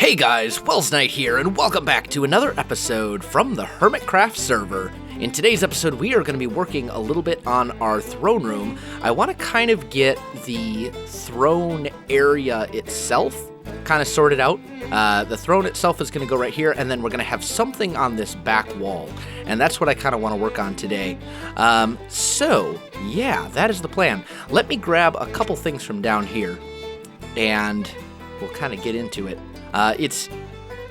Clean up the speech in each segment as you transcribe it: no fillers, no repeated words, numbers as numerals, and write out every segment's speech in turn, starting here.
Hey guys, Welsknight here, and welcome back to another episode from the Hermitcraft server. In today's episode, we are going to be working a little bit on our throne room. I want to kind of get the throne area itself kind of sorted out. The throne itself is going to go right here, and then we're going to have something on this back wall, and that's what I kind of want to work on today. So, yeah, that is the plan. Let me grab a couple things from down here, and we'll kind of get into it. It's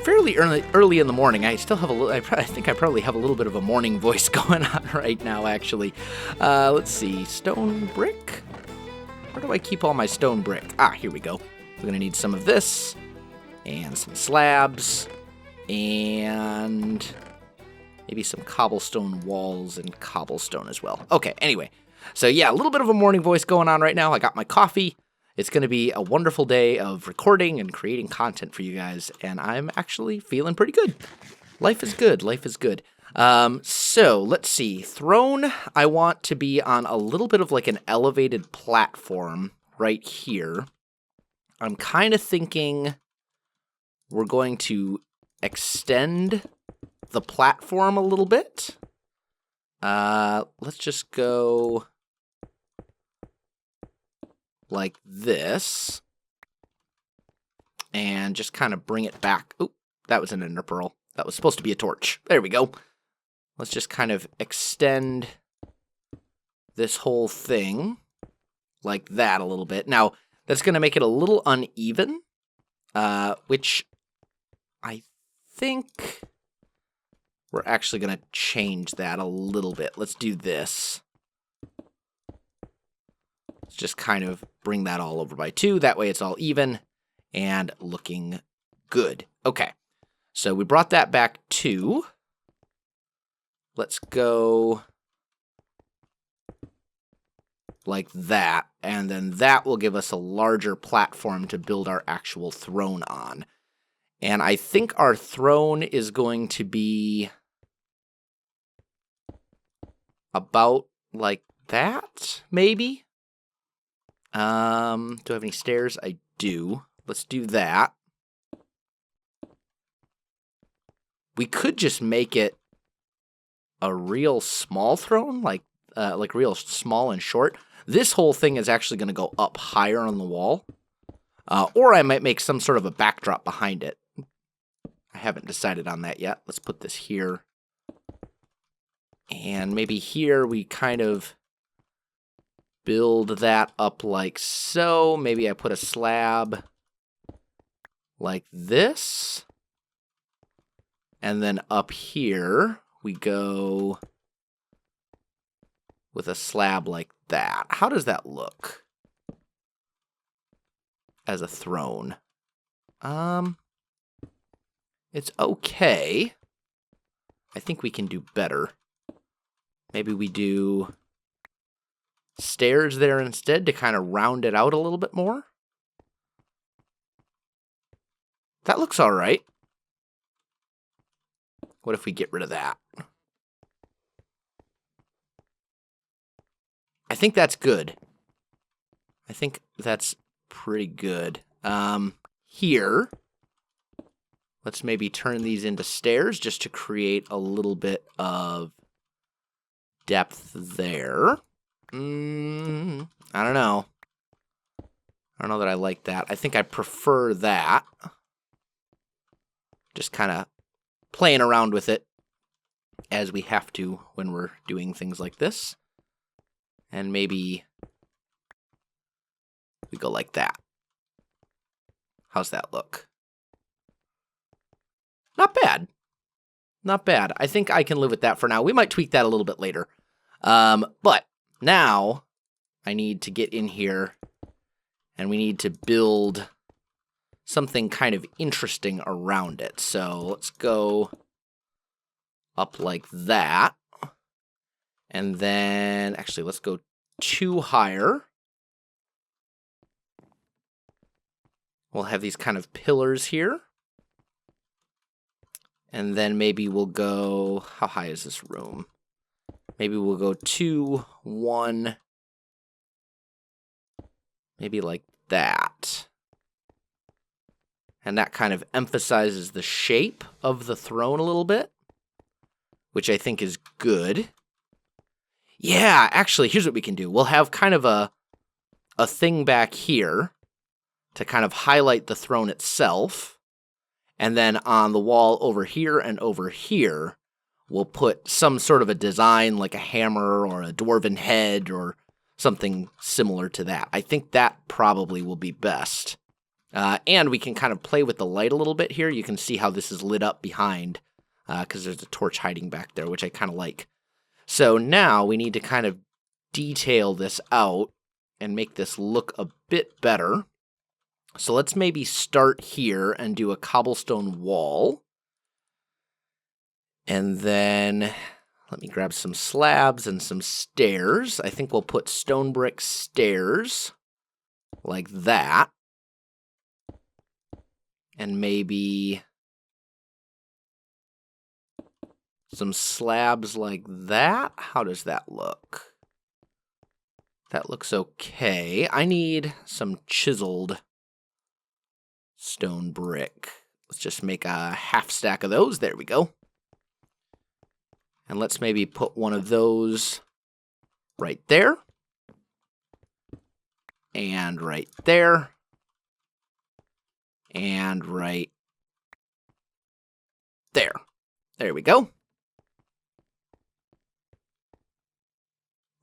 fairly early in the morning. I still have I think I probably have a little bit of a morning voice going on right now, actually. Let's see. Stone brick? Where do I keep all my stone brick? Ah, here we go. We're going to need some of this, and some slabs, and maybe some cobblestone walls and cobblestone as well. Okay, anyway. So yeah, a little bit of a morning voice going on right now. I got my coffee. It's going to be a wonderful day of recording and creating content for you guys, and I'm actually feeling pretty good. Life is good. Life is good. So, let's see. Throne, I want to be on a little bit of like an elevated platform right here. I'm kind of thinking we're going to extend the platform a little bit. Let's just go like this, and just kind of bring it back. Oh, that was an ender pearl. That was supposed to be a torch. There we go. Let's just kind of extend this whole thing like that a little bit. Now, that's going to make it a little uneven, which I think we're actually going to change that a little bit. Let's do this. Let's just kind of bring that all over by 2. That way it's all even and looking good. Okay, so we brought that back 2. Let's go like that, and then that will give us a larger platform to build our actual throne on. And I think our throne is going to be about like that, maybe? Do I have any stairs? I do. Let's do that. We could just make it a real small throne, like real small and short. This whole thing is actually going to go up higher on the wall. Or I might make some sort of a backdrop behind it. I haven't decided on that yet. Let's put this here. And maybe here we kind of build that up like so. Maybe I put a slab like this. And then up here, we go with a slab like that. How does that look as a throne? It's okay. I think we can do better. Maybe we do stairs there instead to kind of round it out a little bit more. That looks all right. What if we get rid of that? I think that's good. I think that's pretty good. Here, let's maybe turn these into stairs just to create a little bit of depth there. I don't know. I don't know that I like that. I think I prefer that. Just kind of playing around with it as we have to when we're doing things like this. And maybe we go like that. How's that look? Not bad. Not bad. I think I can live with that for now. We might tweak that a little bit later. But now I need to get in here and we need to build something kind of interesting around it. So let's go up like that. And then, actually, let's go 2 higher. We'll have these kind of pillars here. And then maybe we'll go, how high is this room? Maybe we'll go 2, 1, maybe like that. And that kind of emphasizes the shape of the throne a little bit, which I think is good. Yeah, actually, here's what we can do. We'll have kind of a thing back here to kind of highlight the throne itself. And then on the wall over here and over here, we'll put some sort of a design like a hammer or a dwarven head or something similar to that. I think that probably will be best. And we can kind of play with the light a little bit here. You can see how this is lit up behind because there's a torch hiding back there, which I kind of like. So now we need to kind of detail this out and make this look a bit better. So let's maybe start here and do a cobblestone wall. And then let me grab some slabs and some stairs. I think we'll put stone brick stairs like that. And maybe some slabs like that. How does that look? That looks okay. I need some chiseled stone brick. Let's just make a half stack of those. There we go. And let's maybe put one of those right there. And right there. And right there. There we go.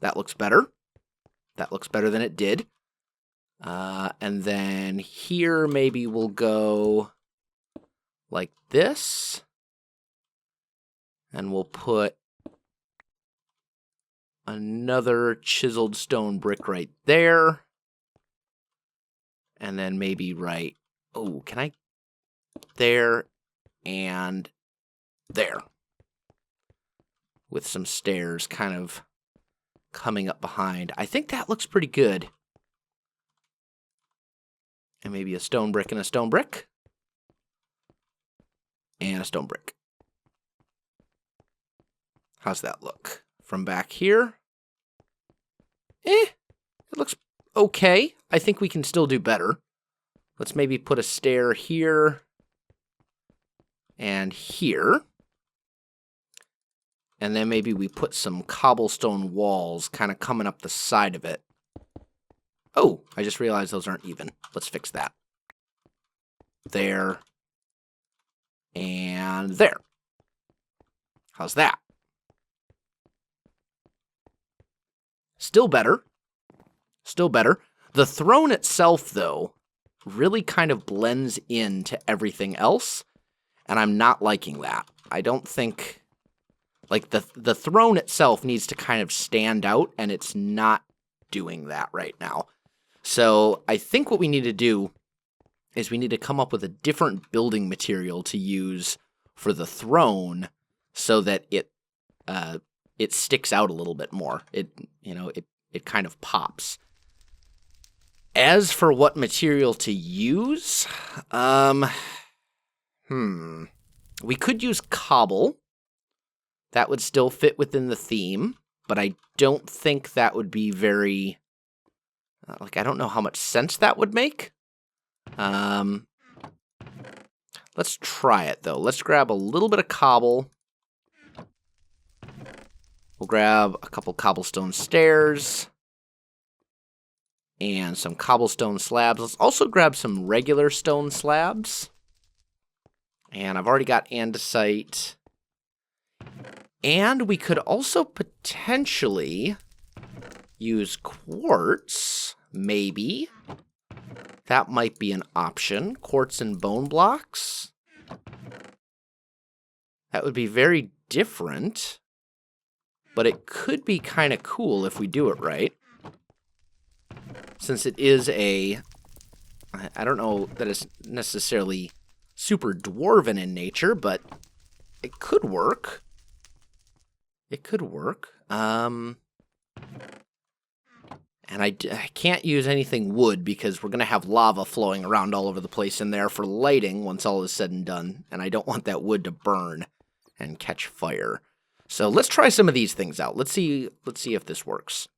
That looks better. That looks better than it did. And then here maybe we'll go like this. And we'll put another chiseled stone brick right there. And then maybe right, oh, can I? There and there. With some stairs kind of coming up behind. I think that looks pretty good. And maybe a stone brick and a stone brick. And a stone brick. How's that look? From back here? It looks okay. I think we can still do better. Let's maybe put a stair here. And here. And then maybe we put some cobblestone walls kind of coming up the side of it. Oh, I just realized those aren't even. Let's fix that. There. And there. How's that? Still better. Still better. The throne itself, though, really kind of blends into everything else. And I'm not liking that. I don't think... Like, the throne itself needs to kind of stand out, and it's not doing that right now. So I think what we need to do is we need to come up with a different building material to use for the throne so that it sticks out a little bit more. It kind of pops. As for what material to use, we could use cobble. That would still fit within the theme, but I don't think that would be very... I don't know how much sense that would make. Let's try it, though. Let's grab a little bit of cobble. We'll grab a couple cobblestone stairs. And some cobblestone slabs. Let's also grab some regular stone slabs. And I've already got andesite. And we could also potentially use quartz, maybe. That might be an option. Quartz and bone blocks. That would be very different. But it could be kind of cool if we do it right. Since it is a... I don't know that it's necessarily super dwarven in nature, but it could work. It could work. And I can't use anything wood because we're going to have lava flowing around all over the place in there for lighting once all is said and done. And I don't want that wood to burn and catch fire. So let's try some of these things out. Let's see if this works.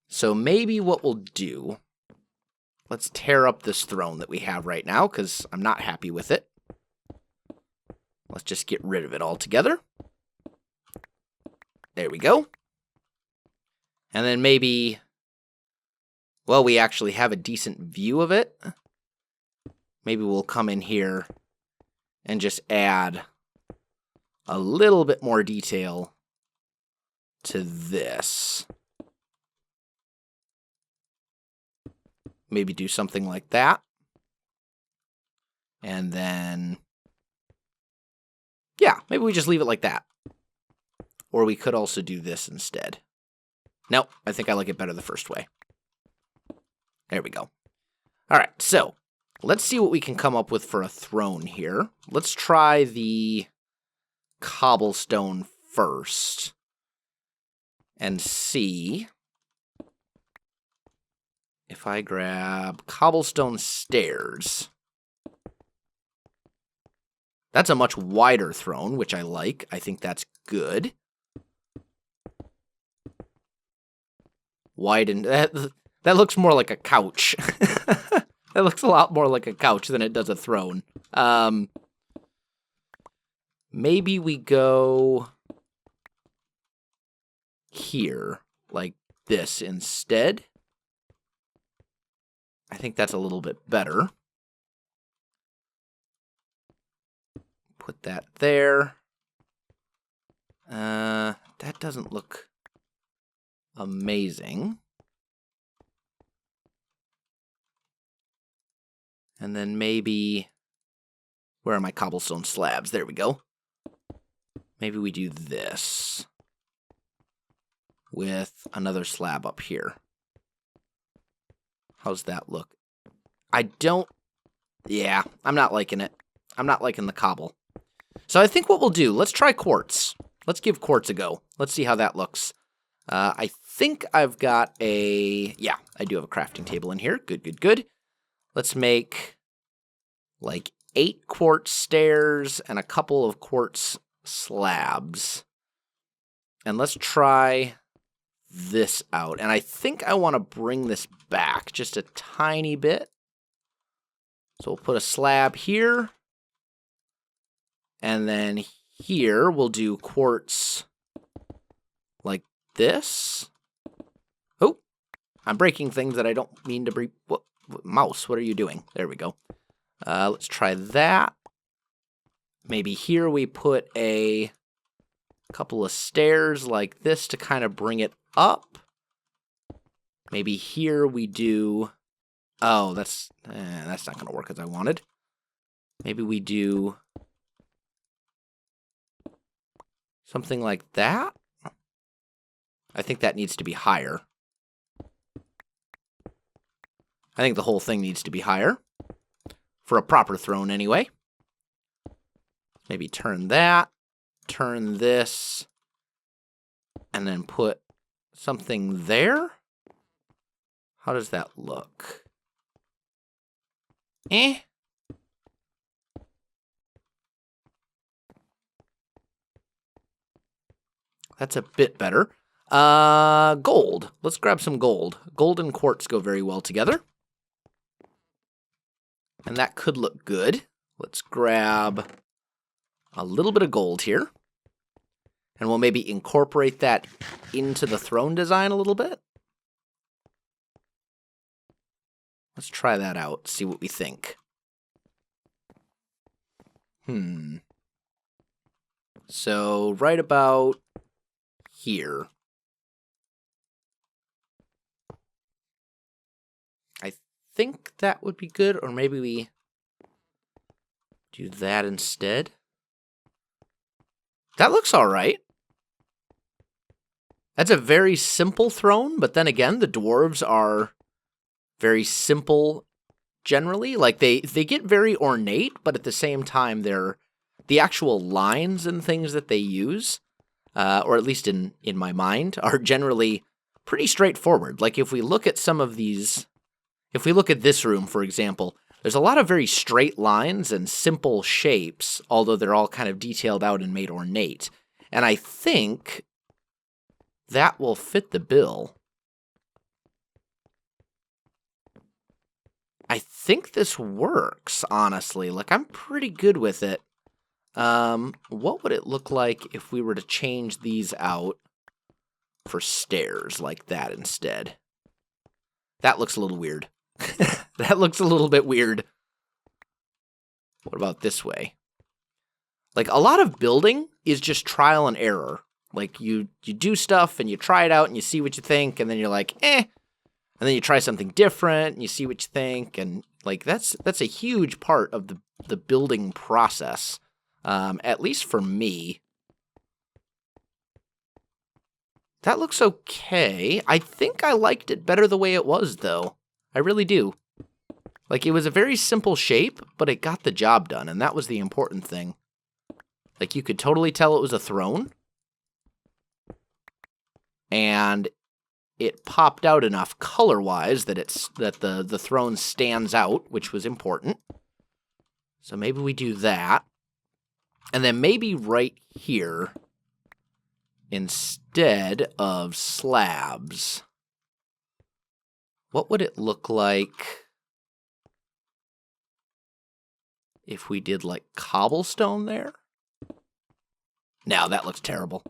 So maybe what we'll do, let's tear up this throne that we have right now, because I'm not happy with it. Let's just get rid of it altogether. There we go. And then maybe, well, we actually have a decent view of it. Maybe we'll come in here and just add a little bit more detail to this. Maybe do something like that. And then, yeah, maybe we just leave it like that. Or we could also do this instead. Nope, I think I like it better the first way. There we go. All right, so let's see what we can come up with for a throne here. Let's try the cobblestone first and see if I grab cobblestone stairs. That's a much wider throne, which I like. I think that's good. Widen. That looks more like a couch. That looks a lot more like a couch than it does a throne. Maybe we go here, like this instead. I think that's a little bit better. Put that there. That doesn't look amazing. And then maybe, where are my cobblestone slabs? There we go. Maybe we do this with another slab up here. How's that look? Yeah, I'm not liking it. I'm not liking the cobble. So I think what we'll do, let's try quartz. Let's give quartz a go. Let's see how that looks. I think I've got yeah, I do have a crafting table in here. Good, good, good. Let's make like 8 quartz stairs and a couple of quartz slabs. And let's try this out. And I think I want to bring this back just a tiny bit. So we'll put a slab here. And then here we'll do quartz like this. Oh, I'm breaking things that I don't mean to break. Mouse, what are you doing? There we go. Let's try that. Maybe here we put a couple of stairs like this to kind of bring it up. Maybe here we do... Oh, that's not going to work as I wanted. Maybe we do something like that. I think that needs to be higher. I think the whole thing needs to be higher. For a proper throne, anyway. Maybe turn that. Turn this. And then put something there. How does that look? That's a bit better. Gold. Let's grab some gold. Gold and quartz go very well together. And that could look good. Let's grab a little bit of gold here. And we'll maybe incorporate that into the throne design a little bit. Let's try that out, see what we think. So, right about here. I think that would be good, or maybe we do that instead. That looks all right. That's a very simple throne, but then again, the dwarves are very simple generally. Like, they get very ornate, but at the same time, the actual lines and things that they use, or at least in my mind, are generally pretty straightforward. Like, if we look at some of these... If we look at this room, for example, there's a lot of very straight lines and simple shapes, although they're all kind of detailed out and made ornate. And I think that will fit the bill. think this works, honestly. Like, I'm pretty good with it. What would it look like if we were to change these out for stairs like that instead? That looks a little weird. That looks a little bit weird. What about this way? Like, a lot of building is just trial and error. Like, you do stuff, and you try it out, and you see what you think, and then you're like, eh. And then you try something different, and you see what you think, and, like, that's a huge part of the building process, at least for me. That looks okay. I think I liked it better the way it was, though. I really do. Like, it was a very simple shape, but it got the job done, and that was the important thing. Like, you could totally tell it was a throne. And it popped out enough color-wise that the throne stands out, which was important. So maybe we do that. And then maybe right here, instead of slabs, what would it look like if we did, like, cobblestone there? No, that looks terrible.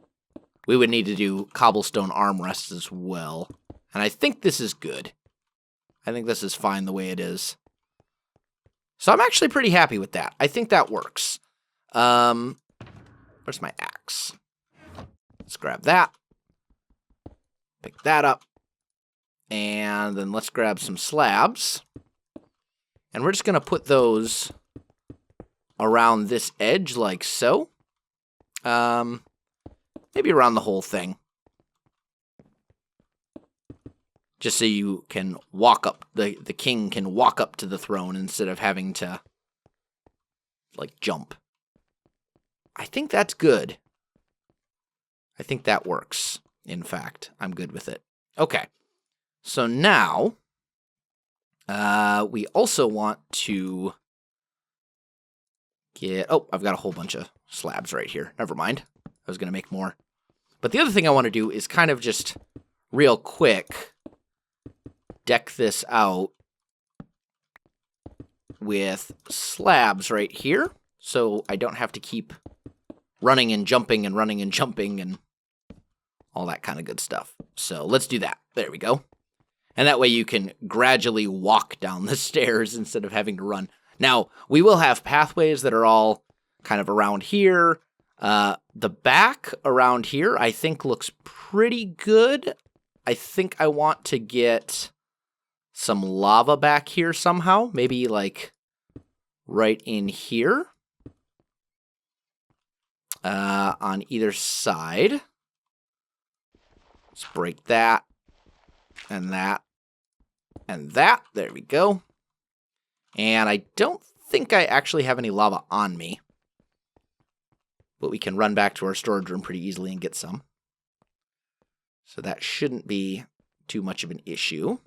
We would need to do cobblestone armrests as well. And I think this is good. I think this is fine the way it is. So I'm actually pretty happy with that. I think that works. Where's my axe? Let's grab that. Pick that up. And then let's grab some slabs. And we're just going to put those around this edge like so. Maybe around the whole thing. Just so you can walk up, the king can walk up to the throne instead of having to, like, jump. I think that's good. I think that works. In fact, I'm good with it. Okay. So now, we also want to get... Oh, I've got a whole bunch of slabs right here. Never mind. I was going to make more. But the other thing I want to do is kind of just real quick deck this out with slabs right here. So I don't have to keep running and jumping and all that kind of good stuff. So let's do that. There we go. And that way you can gradually walk down the stairs instead of having to run. Now, we will have pathways that are all kind of around here. The back around here, I think, looks pretty good. I think I want to get some lava back here somehow. Maybe, like, right in here. On either side. Let's break that. And that. And that. There we go. And I don't think I actually have any lava on me. But we can run back to our storage room pretty easily and get some. So that shouldn't be too much of an issue.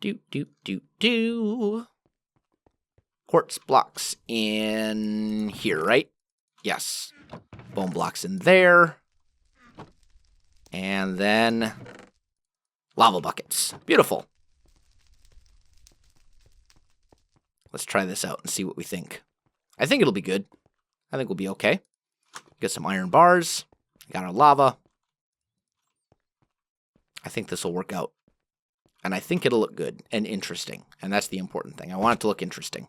Do. Quartz blocks in here, right? Yes. Bone blocks in there. And then lava buckets. Beautiful. Let's try this out and see what we think. I think it'll be good. I think we'll be okay. Get some iron bars. Got our lava. I think this will work out. And I think it'll look good and interesting. And that's the important thing. I want it to look interesting.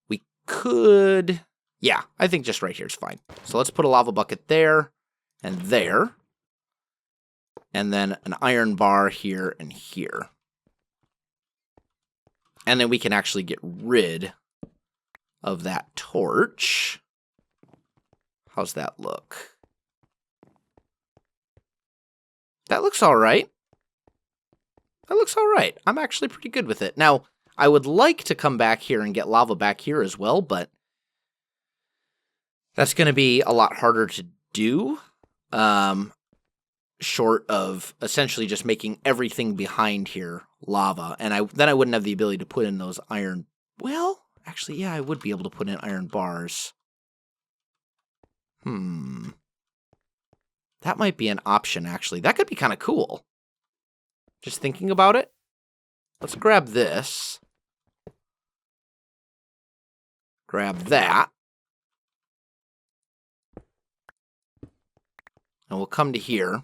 We could... Yeah, I think just right here is fine. So let's put a lava bucket there and there. And then an iron bar here and here. And then we can actually get rid of that torch. How's that look? That looks all right. That looks all right. I'm actually pretty good with it. Now, I would like to come back here and get lava back here as well, but that's going to be a lot harder to do. Short of essentially just making everything behind here lava. And then I wouldn't have the ability to put in those iron... Well, actually, yeah, I would be able to put in iron bars. That might be an option, actually. That could be kind of cool. Just thinking about it. Let's grab this. Grab that. And we'll come to here.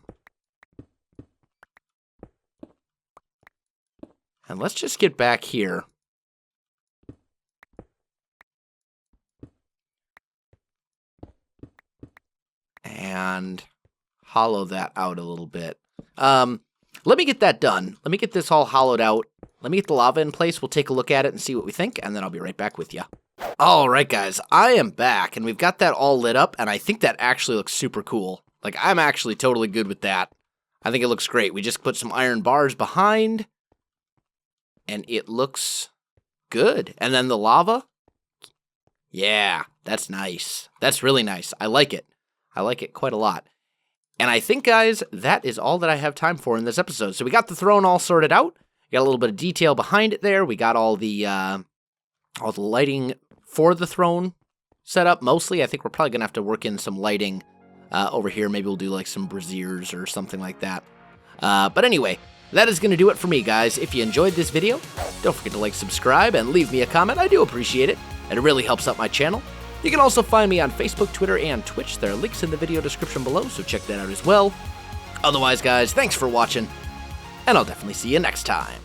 And let's just get back here. And hollow that out a little bit. Let me get that done. Let me get this all hollowed out. Let me get the lava in place. We'll take a look at it and see what we think, and then I'll be right back with you. All right, guys, I am back, and we've got that all lit up, and I think that actually looks super cool. Like, I'm actually totally good with that. I think it looks great. We just put some iron bars behind, and it looks good. And then the lava, yeah, that's nice. That's really nice. I like it. I like it quite a lot. And I think, guys, that is all that I have time for in this episode. So we got the throne all sorted out. We got a little bit of detail behind it there. We got all the lighting for the throne set up. Mostly, I think we're probably going to have to work in some lighting over here. Maybe we'll do like some braziers or something like that. But anyway, that is going to do it for me, guys. If you enjoyed this video, don't forget to like, subscribe, and leave me a comment. I do appreciate it, and it really helps out my channel. You can also find me on Facebook, Twitter, and Twitch. There are links in the video description below, so check that out as well. Otherwise, guys, thanks for watching, and I'll definitely see you next time.